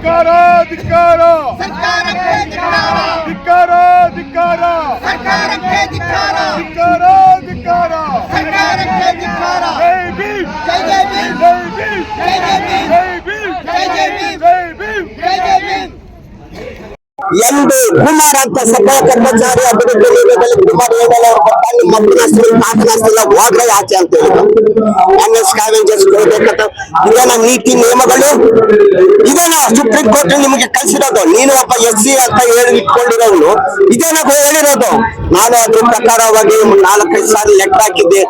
ಧಿಕ್ಕಾರ ಧಿಕ್ಕಾರ ಸರ್ಕಾರಕ್ಕೆ ಧಿಕ್ಕಾರ ಧಿಕ್ಕಾರ ಧಿಕ್ಕಾರ ಸರ್ಕಾರಕ್ಕೆ ಧಿಕ್ಕಾರ ಧಿಕ್ಕಾರ ಧಿಕ್ಕಾರ ಸರ್ಕಾರಕ್ಕೆ ಧಿಕ್ಕಾರ ಜೈ ಭೀಮ್ ಜೈ ಜೈ ಭೀಮ್ ಜೈ ಭೀಮ್ ಜೈ ಜೈ ಭೀಮ್ ಜೈ ಭೀಮ್ ಜೈ ಜೈ ಭೀಮ್ ಜೈ ಭೀಮ್ ಜೈ ಜೈ ಭೀಮ್ ಎಂದು ಕುಮಾರ್ ಅಂತ ಸಭಾ ಕರ್ಮಚಾರಿ ಅಭಿವೃದ್ಧಿ ನಿಗಮದಲ್ಲಿ ಕುಮಾರ್ ಹೇಳಲು ಅವರು ಕೊಟ್ಟಾಗ ಮಕ್ಕಳಾಸ್ತಿಲ್ಲ ಪಾಪನಾಸ್ತಿಲ್ಲ ಹೋದ್ರೆ ಆಚೆ ಅಂತ ಹೇಳಿದ್ರು. ಸ್ಕ್ಯಾವೆಂಜರ್ಸ್ ಕೊಡ್ಬೇಕಂತ ಇದೇನ ನೀತಿ ನಿಯಮಗಳು, ಇದೇನ ಸುಪ್ರೀಂ ಕೋರ್ಟ್ ನಿಮಗೆ ಕಳ್ಸಿರೋದು. ನೀನು ಒಬ್ಬ SC ಅಂತ ಹೇಳಿ ಇಟ್ಕೊಂಡಿರೋನು ಇದೇನ ಹೇಳಿರೋದು. ನಾನು ಅದ್ರ ಪ್ರಕಾರವಾಗಿ 4-5 ಸಾರಿ ಲೆಕ್ಕ ಹಾಕಿದ್ದೆ.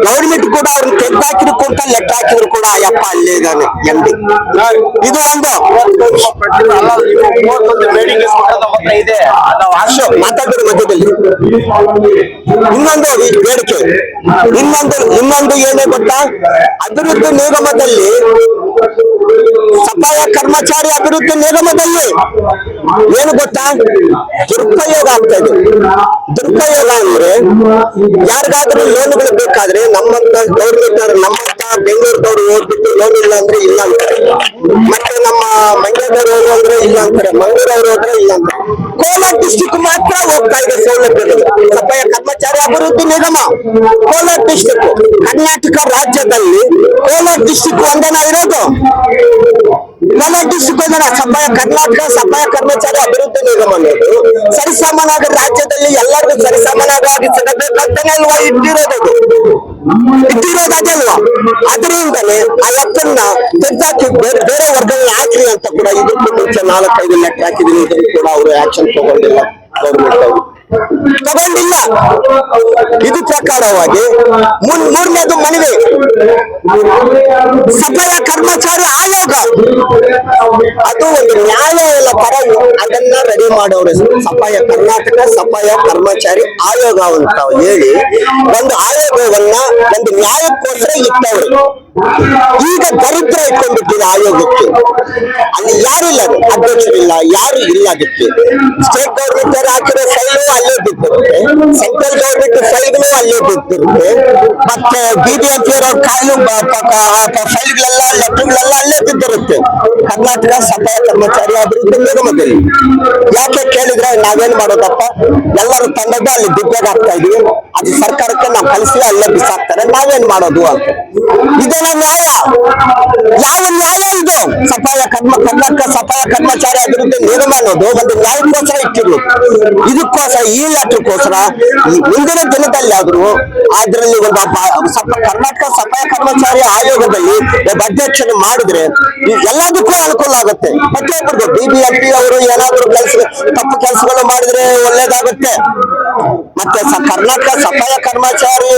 ಗೌರ್ಮೆಂಟ್ ಕೂಡ ಅವ್ರನ್ನ ತೆಗ್ದಾಕಿದ್ರು ಕೂಡ ಲೆಕ್ಕ ಹಾಕಿದ್ರು ಕೂಡ ಅಯ್ಯಪ್ಪ ಅಲ್ಲೇ ಇದ್ದಾನೆ ಎಂದಿ. ಇದು ಒಂದು ಮಾತಾಡಿದ್ರು ಮಧ್ಯದಲ್ಲಿ. ಇನ್ನೊಂದು ಬೇಡಿಕೆ, ಇನ್ನೊಂದು ಏನೇ ಗೊತ್ತಾ, ಅಭಿವೃದ್ಧಿ ನಿಗಮದಲ್ಲಿ ಸಫಾಯ ಕರ್ಮಚಾರಿ ಅಭಿವೃದ್ಧಿ ನಿಗಮದಲ್ಲಿ ಏನು ಗೊತ್ತಾ, ದುರುಪಯೋಗ ಆಗ್ತಾ ಇದೆ. ದುರುಪಯೋಗ ಅಂದ್ರೆ ಯಾರಿಗಾದ್ರೂ ಲೋನ್ಗಳು ಬೇಕಾದ್ರೆ ನಮ್ಮಂತ ಗೌರ್ಮೆಂಟ್ ನಮ್ಮಂತ ಬೆಂಗಳೂರದವ್ರು ಹೋಗ್ಬಿಟ್ಟು ಲೋನ್ ಇಲ್ಲ ಅಂದ್ರೆ ಇಲ್ಲ ಅಂತಾರೆ. ಮತ್ತೆ ನಮ್ಮ ಮಂಡ್ಯದವ್ರು ಹೋದ್ರು ಅಂದ್ರೆ ಇಲ್ಲ ಅಂತಾರೆ, ಮಂಗಳೂರವ್ರು ಹೋದ್ರೆ ಇಲ್ಲ ಅಂತಾರೆ. ಕೋಲಾರ ಡಿಸ್ಟಿಕ್ ಮಾತ್ರ ಹೋಗ್ತಾ ಇದೆ ಸೌಲಭ್ಯಗಳು. ಸಫಾಯ ಕರ್ಮಚಾರಿ ಅಭಿವೃದ್ಧಿ ನಿಗಮ ಕೋಲಾರ ಡಿಸ್ಟಿಕ್, ಕರ್ನಾಟಕ ರಾಜ್ಯದಲ್ಲಿ ಕೋಲಾರ ಡಿಸ್ಟಿಕ್ ಒಂದೇನ ಇರೋದು. ಕೋಲಾರ ಡಿಸ್ಟಿಕ್ ಒಂದೇನ ಸಫಾಯ ಕರ್ನಾಟಕ ಸಫಾಯ ಕರ್ಮಚಾರಿ ಅಭಿವೃದ್ಧಿ ನಿಗಮ ಅನ್ನೋದು ಸರಿಸಮಾನಾಗಿ ರಾಜ್ಯದಲ್ಲಿ ಎಲ್ಲರಿಗೂ ಸರಿಸಮಾನವಾಗಿ ಸಿಗಬೇಕಂತಾನೆ ಅಲ್ವಾ ಇಟ್ಟಿರೋದಲ್ವಾ. ಅದರಿಂದಲೇ ಆ ಎತ್ತನ್ನ ತೆಗ್ದಾಕಿ ಬೇರೆ ವರ್ಗಗಳನ್ನ ಹಾಕ್ರಿ ಅಂತ ಕೂಡ ಇದಕ್ಕೂ ಮುಂಚೆ 4-5 ಲೆಕ್ಕ ಹಾಕಿದೀನಿ. ಇದನ್ನು ಕೂಡ ಅವರು ಆಕ್ಷನ್ ತಗೊಂಡಿಲ್ಲ, ಗೌರ್ಮೆಂಟ್ ಅವರು ತಗೊಂಡಿಲ್ಲ. ಇದು ಪ್ರಕಾರವಾಗಿ ಮೂರನೇದು ಮನವಿ, ಸಫಾಯ ಕರ್ಮಚಾರಿ ಆಯೋಗ ಅದು ಒಂದು ನ್ಯಾಯಾಲಯದ ಪರ ಅದನ್ನ ರೆಡಿ ಮಾಡೋರು. ಸಫಾಯ ಕರ್ನಾಟಕ ಸಫಾಯ ಕರ್ಮಚಾರಿ ಆಯೋಗ ಅಂತ ಹೇಳಿ ಒಂದು ಆಯೋಗವನ್ನ ಒಂದು ನ್ಯಾಯಕ್ಕೋಸ್ಕರ ಇಟ್ಟವರು. ಈಗ ದರಿದ್ರ ಇಟ್ಕೊಂಡ್ಬಿಟ್ಟಿದೆ ಆಯೋಗಕ್ಕೆ. ಅಲ್ಲಿ ಯಾರಿಲ್ಲ, ಅಧ್ಯಕ್ಷರಿಲ್ಲ, ಯಾರು ಇಲ್ಲ. ಅದಕ್ಕೆ ಸ್ಟೇಟ್ ಗೌರ್ಮೆಂಟ್ ಹಾಕಿರೋ ಫೈಲು ಅಲ್ಲೇ ಬಿದ್ದಿರುತ್ತೆ, ಸೆಂಟ್ರಲ್ ಗೌರ್ಮೆಂಟ್ ಫೈಲ್ಗಳು ಅಲ್ಲೇ ಬಿದ್ದಿರುತ್ತೆ, ಮತ್ತೆ BBMP ಕಾಯಿಲು ಫೈಲ್ಗಳೆಲ್ಲ ಲೆಟರ್ಗಳೆಲ್ಲ ಅಲ್ಲೇ ಬಿದ್ದಿರುತ್ತೆ ಕರ್ನಾಟಕ ಸಫಾಯ ಕರ್ಮಚಾರಿ ಅಭಿವೃದ್ಧಿ ನಿಗಮದಲ್ಲಿ. ಯಾಕೆ ಕೇಳಿದ್ರೆ ನಾವೇನ್ ಮಾಡೋದಪ್ಪ, ಎಲ್ಲರೂ ತಂಡದ ಅಲ್ಲಿ ದುಡ್ಡಾಗ ಹಾಕ್ತಾ ಇದೀವಿ, ಅದು ಸರ್ಕಾರಕ್ಕೆ ನಾವು ಕಳಿಸಿ ಅಲ್ಲೇ ಬಿಸಾಕ್ತಾರೆ, ನಾವೇನ್ ಮಾಡೋದು ಅಂತ. ಇದೇನ ನ್ಯಾಯ? ಯಾವ ನ್ಯಾಯ ಇದು? ಕರ್ನಾಟಕ ಸಫಾಯ ಕರ್ಮಚಾರಿ ಅಭಿವೃದ್ಧಿ ನಿಗಮ ಅನ್ನೋದು ಒಂದು ನ್ಯಾಯಕ್ಕೋಸ್ಕರ ಇಟ್ಟಿದ್ರು. ಇದಕ್ಕೋಸ್ಕರ ಈ ಲೆಟರ್ಗೋಸ್ಕರ ಮುಂದಿನ ದಿನದಲ್ಲಿ ಆದ್ರೂ ಅದ್ರಲ್ಲಿ ಒಂದು ಕರ್ನಾಟಕ ಸಫಾಯ ಕರ್ಮಚಾರಿ ಆಯೋಗದಲ್ಲಿ ಒಬ್ಬ ಅಧ್ಯಕ್ಷನ ಮಾಡಿದ್ರೆ ಎಲ್ಲದಕ್ಕೂ ಅನುಕೂಲ ಆಗುತ್ತೆ. ಪ್ರತಿಯೊಬ್ಬರಿಗೂ BBMP ಅವರು ಏನಾದ್ರು ತಪ್ಪು ಕೆಲಸಗಳು ಮಾಡಿದ್ರೆ ಒಳ್ಳೇದಾಗುತ್ತೆ. ಮತ್ತೆ ಕರ್ನಾಟಕ ಸಫಾಯ ಕರ್ಮಚಾರಿ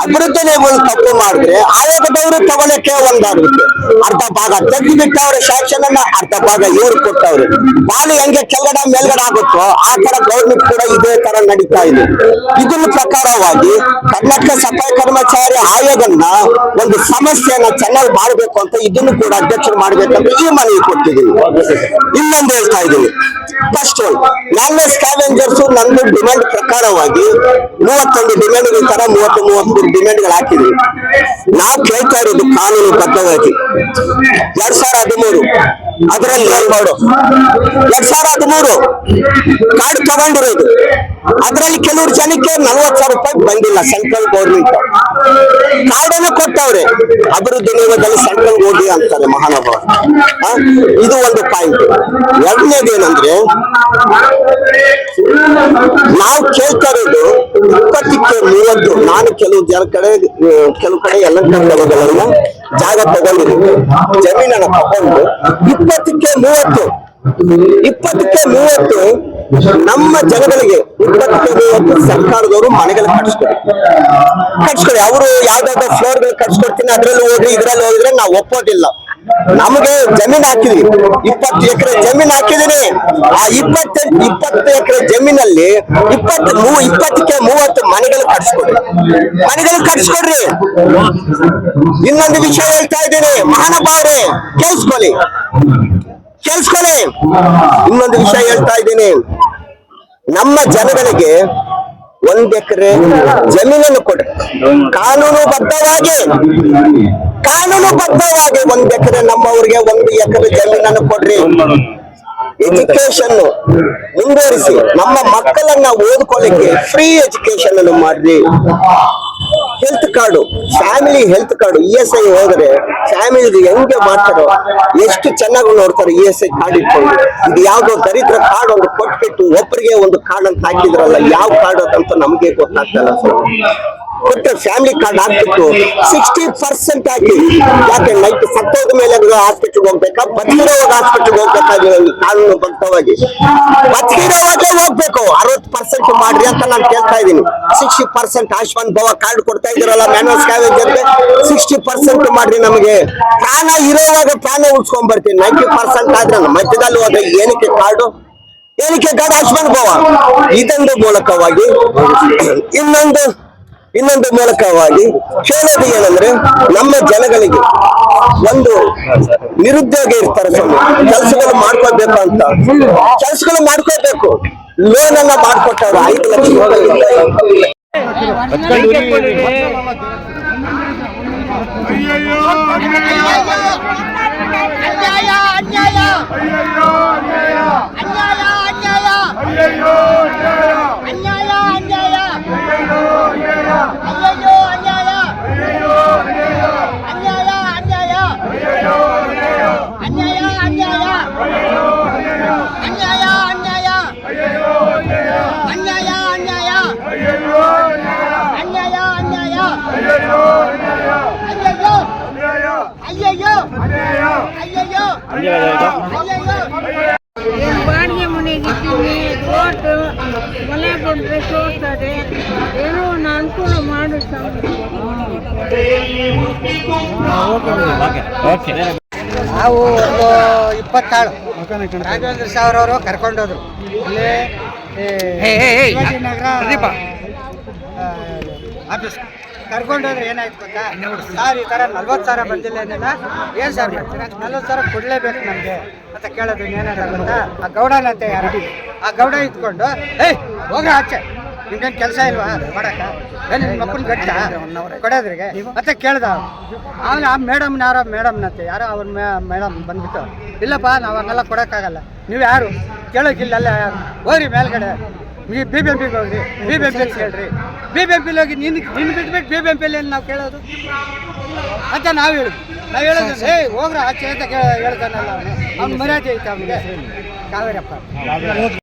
ಅಭಿವೃದ್ಧಿ ನಿಗಮ ತಪ್ಪು ಮಾಡಿದ್ರೆ ಆಯೋಗದವರು ತಗೊಳಕ್ಕೆ ಒಂದಾಗುತ್ತೆ. ಅರ್ಧ ಭಾಗ ತೆಗೆದು ಬಿಟ್ಟವ್ರೆ ಶಾಸನ ಅನ್ನ, ಅರ್ಧ ಭಾಗ ಇವ್ರು ಕೊಟ್ಟವ್ರೆ. ಬಾಲು ಹೆಂಗೆ ಕೆಳಗಡೆ ಮೇಲ್ಗಡೆ ಆಗುತ್ತೋ ಆ ತರ ಗೌರ್ಮೆಂಟ್ ಕೂಡ ಇದೇ ತರ ನಡೀತಾ ಇದೆ. ಇದನ್ನ ಪ್ರಕಾರವಾಗಿ ಕರ್ನಾಟಕ ಸಫಾಯ ಕರ್ಮಚಾರಿ ಆಯೋಗನ ಒಂದು ಸಮಸ್ಯೆಯನ್ನ ಚೆನ್ನಾಗಿ ಮಾಡಬೇಕು ಅಂತ ಇದನ್ನು ಕೂಡ ಅಧ್ಯಕ್ಷರು ಮಾಡ್ಬೇಕಂತ ಈ ಮನವಿ ಕೊಟ್ಟಿದ್ದೀನಿ. ಇನ್ನೊಂದು ಹೇಳ್ತಾ ಇದ್ದೀನಿ, ಫಸ್ಟ್ ನನ್ನ ಸ್ಕ್ಯಾವೆಂಜರ್ಸ್ ನಂದು ಡಿಮ್ಯಾಂಡ್ ಪ್ರಕಾರವಾಗಿ 31 ಡಿಮ್ಯಾಂಡ್ಗಳ ತರ 33 ಡಿಮ್ಯಾಂಡ್ಗಳು ಹಾಕಿದ್ವಿ. ನಾವು ಕೇಳ್ತಾ ಇರೋದು ಕಾನೂನು ಬದ್ಧವಾಗಿ 2013 ಅದರಲ್ಲಿ ನೋಡು 2013 ಕಾರ್ಡ್ ತಗೊಂಡಿರೋದು. ಅದರಲ್ಲಿ ಕೆಲವರು ಜನಕ್ಕೆ 40,000 ರೂಪಾಯಿ ಬಂದಿಲ್ಲ. ಸೆಂಟ್ರಲ್ ಗೌರ್ಮೆಂಟ್ ಕಾರ್ಡ್ ಅನ್ನು ಕೊಟ್ಟವ್ರೆ, ಅಭಿವೃದ್ಧಿ ನಿಗಮದಲ್ಲಿ ಸೆಂಟ್ರಲ್ ಹೋಗಿ ಅಂತಾರೆ ಮಹಾನುಭಾವ. ಇದು ಒಂದು ಪಾಯಿಂಟ್. ಎರಡನೇದೇನಂದ್ರೆ ನಾವು ಕೇಳ್ತಾ ಇರೋದು 20ಕ್ಕೆ 30. ನಾನು ಕೆಲವು ಕಡೆ ಎಲ್ಲ ಜಾಗ ತಗೊಂಡಿದ್ದೀನಿ, ಜಮೀನನ್ನ ತಗೊಂಡು 20ಕ್ಕೆ 30 ನಮ್ಮ ಜನಗಳಿಗೆ 20ಕ್ಕೆ 30 ಸರ್ಕಾರದವರು ಮನೆಗಳು ಕಟ್ಸ್ಕೊಡಿ. ಅವರು ಯಾವ್ದಾದ್ರು ಫ್ಲೋರ್ಗಳು ಕಟ್ಸ್ಕೊಡ್ತೀನಿ ಅದ್ರಲ್ಲಿ ಹೋಗ್ರಿ ಇದ್ರಲ್ಲಿ ಹೋಗಿದ್ರೆ ನಾವು ಒಪ್ಪೋದಿಲ್ಲ. ನಮಗೆ ಜಮೀನ್ ಹಾಕಿದ್ವಿ, 20 ಎಕರೆ ಜಮೀನ್ ಹಾಕಿದೀನಿ. ಆ 20 ಎಕರೆ ಜಮೀನಲ್ಲಿ 20ಕ್ಕೆ 30 ಮನೆಗಳು ಕಟ್ಸ್ಕೊಡ್ರಿ. ಇನ್ನೊಂದು ವಿಷಯ ಹೇಳ್ತಾ ಇದ್ದೀನಿ ಮಹಾನುಭಾವರೇ, ಕೇಳಿಸ್ಕೊಳ್ಳಿ. ಇನ್ನೊಂದು ವಿಷಯ ಹೇಳ್ತಾ ಇದ್ದೀನಿ, ನಮ್ಮ ಜನಗಳಿಗೆ 1 ಎಕರೆ ಜಮೀನನ್ನು ಕೊಡ್ರಿ. ಕಾನೂನುಬದ್ಧವಾಗಿ 1 ಎಕರೆ ನಮ್ಮವರಿಗೆ 1 ಎಕರೆ ಜಮೀನನ್ನು ಕೊಡ್ರಿ. ಎಜುಕೇಶನ್ ಮುಂದುವರಿಸಿ ನಮ್ಮ ಮಕ್ಕಳನ್ನ ಓದ್ಕೊಳ್ಳಿಕ್ಕೆ ಫ್ರೀ ಎಜುಕೇಶನ್ ಅನ್ನು ಮಾಡ್ರಿ. Health card, family health card, ESI ಹೋದ್ರೆ ಫ್ಯಾಮಿಲಿ ಹೆಂಗೆ ಮಾಡ್ತಾರೋ ಎಷ್ಟು ಚೆನ್ನಾಗಿ ನೋಡ್ತಾರೆ. ESI ಕಾರ್ಡ್ ಇಟ್ಕೊಂಡು ಇದು ಯಾವ್ದೋ ದರಿದ್ರ ಕಾರ್ಡ್ ಒಂದು ಕೊಟ್ಬಿಟ್ಟು ಒಬ್ಬರಿಗೆ ಒಂದು ಕಾರ್ಡ್ ಅಂತ ಹಾಕಿದ್ರಲ್ಲ, ಯಾವ ಕಾರ್ಡ್ ಅಂತ ನಮ್ಗೆ ಗೊತ್ತಾಗ್ತಲ್ಲ. ಕೊಟ್ಟರೆ ಫ್ಯಾಮಿಲಿ ಕಾರ್ಡ್ ಹಾಕ್ಬಿಟ್ಟು 60% ಹಾಕಿ. ಯಾಕೆ ನೈಟ್ ಸತ್ತೋದ ಮೇಲೆ ಹಾಸ್ಪಿಟಲ್ ಹೋಗ್ಬೇಕಾ, ಬದುಕಿರೋವಾಗ ಹಾಸ್ಪಿಟಲ್ ಹೋಗ್ಬೇಕಾಗಿಲ್ಲ. ಕಾನೂನು ಬದ್ಧವಾಗಿ ಬದುಕಿರೋವಾಗಲೇ ಹೋಗ್ಬೇಕು. 60% ಮಾಡ್ರಿ ಅಂತ ನಾನು ಕೇಳ್ತಾ ಇದ್ದೀನಿ. 60% ಆಯುಷ್ಮಾನ್ ಭವ ಕಾರ್ಡ್ ಕೊಡ್ತಾ ಇದ್ದೀರಲ್ಲ ಮ್ಯಾನುವಲ್ ಸ್ಕ್ಯಾವೆಂಜರ್ಗೆ, 60% ಮಾಡ್ರಿ. ನಮಗೆ ಪ್ರಾಣ ಇರೋವಾಗ ಪ್ರಾಣ ಉಳ್ಸ್ಕೊಂಡ್ ಬರ್ತೀನಿ. 90% ಆದ್ರೆ ಮಧ್ಯದಲ್ಲಿ ಹೋದ್ರೆ ಏನಕ್ಕೆ ಕಾರ್ಡು ಆಯುಷ್ಮಾನ್ ಭವ? ಇದೊಂದು ಮೂಲಕವಾಗಿ ಇನ್ನೊಂದು ಮೂಲಕವಾಗಿ ಹೇಳೋದು ಏನಂದ್ರೆ, ನಮ್ಮ ಜನಗಳಿಗೆ ಒಂದು ನಿರುದ್ಯೋಗ ಇರ್ತಾರೆ, ಕೆಲಸಗಳು ಮಾಡ್ಕೋಬೇಕು ಅಂತ. ಕೆಲಸಗಳು ಮಾಡ್ಕೋಬೇಕು. ಲೋನ್ ಅನ್ನ ಮಾಡ್ಕೊಟ್ಟವ್ರು 5 ಲಕ್ಷ ಬಾಡಿಗೆ ಮನೆಗಿದ್ದೀನಿ, ಕೋರ್ಟು ಮನೆ ಬಂದರೆ ತೋರ್ತಾರೆ. ಏನೋ ಒಂದು ಅನುಕೂಲ ಮಾಡಿ ನಾವು ಒಂದು 27 ರಾಘವೇಂದ್ರ ಸಾವ್ರ ಅವರು ಕರ್ಕೊಂಡೋದ್ರು. ಇಲ್ಲೇ ಶಿವಾಜಿನಗರ ಆಫೀಸ್ ಕರ್ಕೊಂಡೋದ್ರೆ ಏನಾಯ್ತು ಗೊತ್ತಾ, ಸರ್ ಈ ಥರ 40,000 ಬಂದಿಲ್ಲ ಏನಿಲ್ಲ, ಏನು ಸರ್ 40,000 ಕೊಡಲೇಬೇಕು ನಮಗೆ ಅಂತ ಕೇಳೋದು. ಏನಾದ್ರು ಗೊತ್ತಾ, ಆ ಗೌಡನಂತೆ ಯಾರು, ಆ ಗೌಡ ಇದ್ಕೊಂಡು ಹೋಗ ಆಚೆ, ನಿಮ್ಗೇನು ಕೆಲಸ ಇಲ್ವಾ ಮಾಡಕ್ಕ, ಏನು ನಿಮ್ಮ ಮಕ್ಕಳು ಗಟ್ಟ ಕೊಡೋದ್ರಿಗೆ ಅಂತ ಕೇಳ್ದ. ಆಮೇಲೆ ಆ ಮೇಡಮ್ನಂತೆ ಯಾರೋ ಅವ್ರ ಮೇಡಮ್ ಬಂದ್ಬಿಟ್ಟು, ಇಲ್ಲಪ್ಪ ನಾವು ಹಂಗೆಲ್ಲ ಕೊಡೋಕ್ಕಾಗಲ್ಲ, ನೀವು ಯಾರು ಕೇಳೋಕ್ಕಿಲ್ಲ, ಅಲ್ಲ ಹೋಗ್ರಿ ಮೇಲ್ಗಡೆ BBMPಗೆ ಹೋಗ್ರಿ, BBMPಲಿ ಕೇಳ್ರಿ, BBMPಲಿ ಹೋಗಿ ನಿನ್ನ ಬಿಟ್ಬಿಟ್ಟು BBMPಲಿ ಏನು ನಾವು ಕೇಳೋದು ಅಂತ ನಾವು ಹೇಳೋದು. ಹೋಗ್ರ ಆಚೆ ಅಂತ ಹೇಳ್ತಾನಲ್ಲ ಅವ್ನು ಮರ್ಯಾದೆ ಐತೆ ಅವನಿಗೆ. ಕಾವೇರಪ್ಪ